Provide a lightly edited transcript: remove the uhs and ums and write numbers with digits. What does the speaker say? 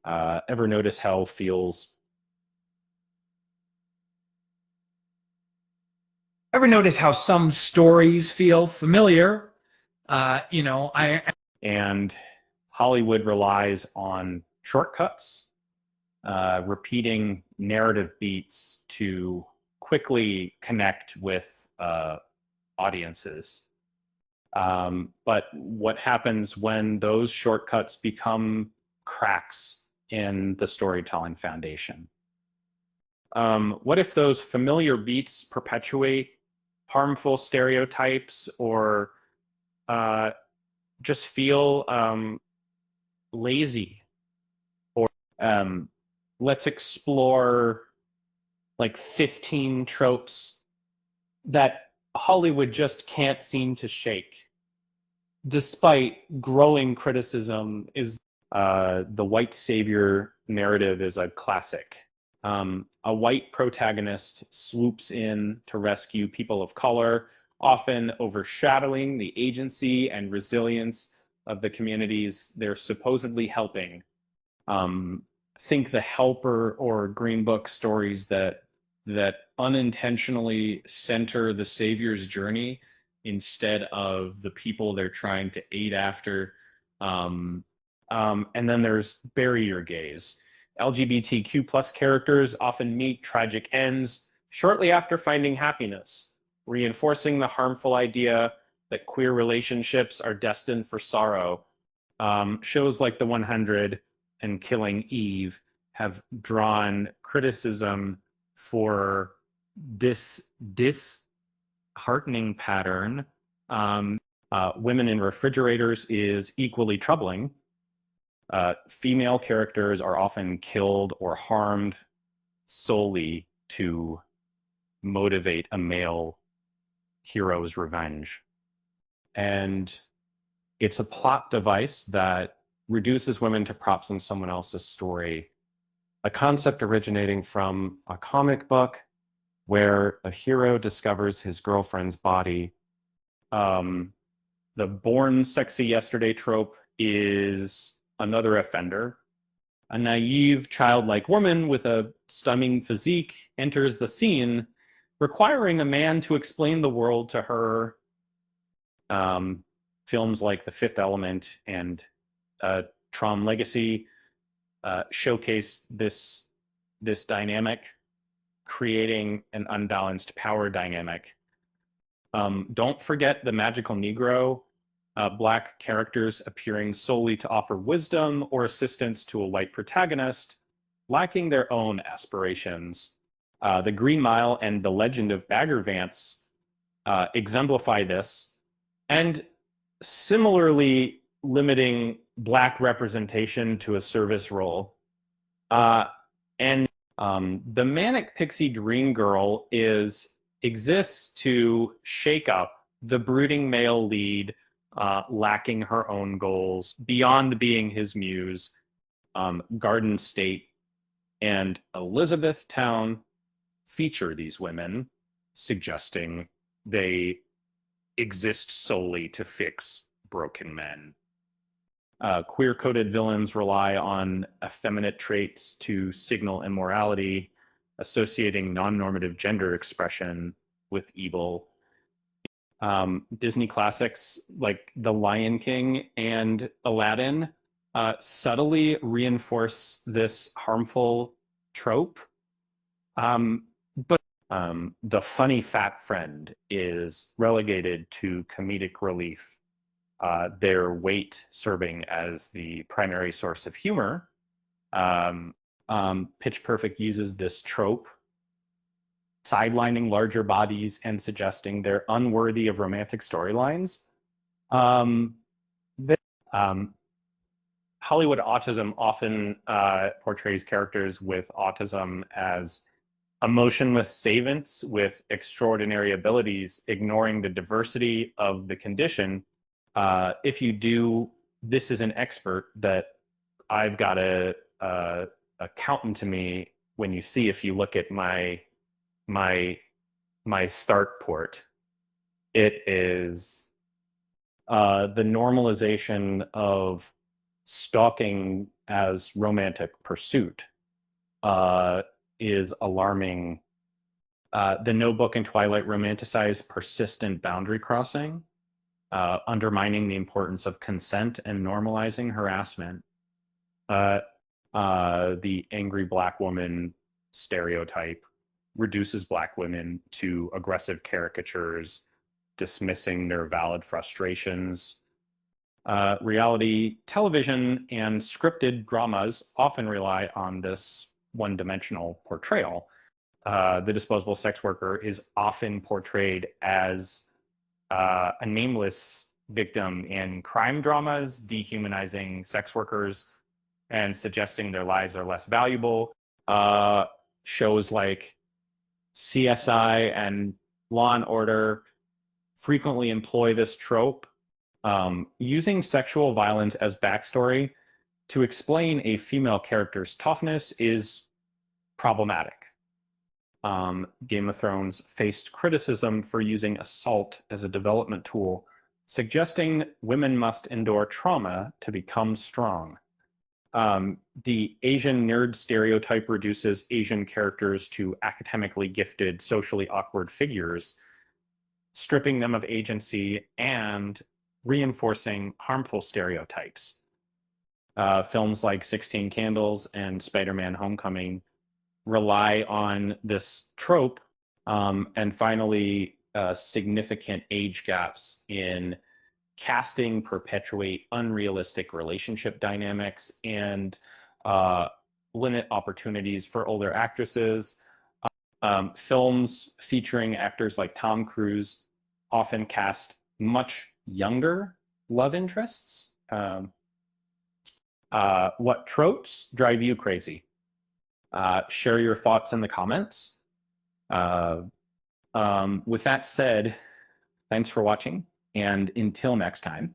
Ever notice how feels Ever notice how some stories feel familiar? I and Hollywood relies on shortcuts, repeating narrative beats to quickly connect with audiences. But what happens when those shortcuts become cracks in the storytelling foundation? What if those familiar beats perpetuate harmful stereotypes or uh, just feel lazy? Um, let's explore like 15 tropes that Hollywood just can't seem to shake, despite growing criticism. Is the white savior narrative is a classic. A white protagonist swoops in to rescue people of color, often overshadowing the agency and resilience of the communities they're supposedly helping. um, think the Helper or Green Book stories that unintentionally center the savior's journey instead of the people they're trying to aid after. Um, and then there's Bury Your Gaze. LGBTQ plus characters often meet tragic ends shortly after finding happiness, reinforcing the harmful idea that queer relationships are destined for sorrow. Shows like The 100 and Killing Eve have drawn criticism for this disheartening pattern. Women in refrigerators is equally troubling. Female characters are often killed or harmed solely to motivate a male hero's revenge. And it's a plot device that reduces women to props in someone else's story, a concept originating from a comic book where a hero discovers his girlfriend's body. Um, the born sexy yesterday trope is another offender. A naive, childlike woman with a stunning physique enters the scene, requiring a man to explain the world to her. Um, Films like The Fifth Element and Tron Legacy showcase this dynamic, creating an unbalanced power dynamic. Don't forget the magical Negro, black characters appearing solely to offer wisdom or assistance to a white protagonist, lacking their own aspirations. The Green Mile and The Legend of Bagger Vance exemplify this, and similarly limiting black representation to a service role. Uh, and the manic pixie dream girl is exists to shake up the brooding male lead, lacking her own goals beyond being his muse. Garden State and Elizabethtown feature these women, suggesting they exist solely to fix broken men. Queer coded villains rely on effeminate traits to signal immorality, associating non normative gender expression with evil. Disney classics like The Lion King and Aladdin subtly reinforce this harmful trope. But the funny fat friend is relegated to comedic relief, their weight serving as the primary source of humor. Um, Pitch Perfect uses this trope, sidelining larger bodies and suggesting they're unworthy of romantic storylines. Um, they, um, Hollywood autism often portrays characters with autism as emotionless savants with extraordinary abilities, ignoring the diversity of the condition. If you do, this is an expert that I've got a accountant to me when you see if you look at my my start port, it is the normalization of stalking as romantic pursuit uh, is alarming. The Notebook and Twilight romanticize persistent boundary crossing, undermining the importance of consent and normalizing harassment. Uh, the angry Black woman stereotype reduces Black women to aggressive caricatures, dismissing their valid frustrations. Reality television and scripted dramas often rely on this one dimensional portrayal. The disposable sex worker is often portrayed as a nameless victim in crime dramas, dehumanizing sex workers and suggesting their lives are less valuable. Shows like CSI and Law and Order frequently employ this trope, using sexual violence as backstory to explain a female character's toughness is problematic. Game of Thrones faced criticism for using assault as a development tool, suggesting women must endure trauma to become strong. The Asian nerd stereotype reduces Asian characters to academically gifted, socially awkward figures, stripping them of agency and reinforcing harmful stereotypes. Films like 16 Candles and Spider-Man Homecoming rely on this trope, and finally, significant age gaps in casting perpetuate unrealistic relationship dynamics and limit opportunities for older actresses. Films featuring actors like Tom Cruise often cast much younger love interests. What tropes drive you crazy? Share your thoughts in the comments. With that said, thanks for watching, and until next time.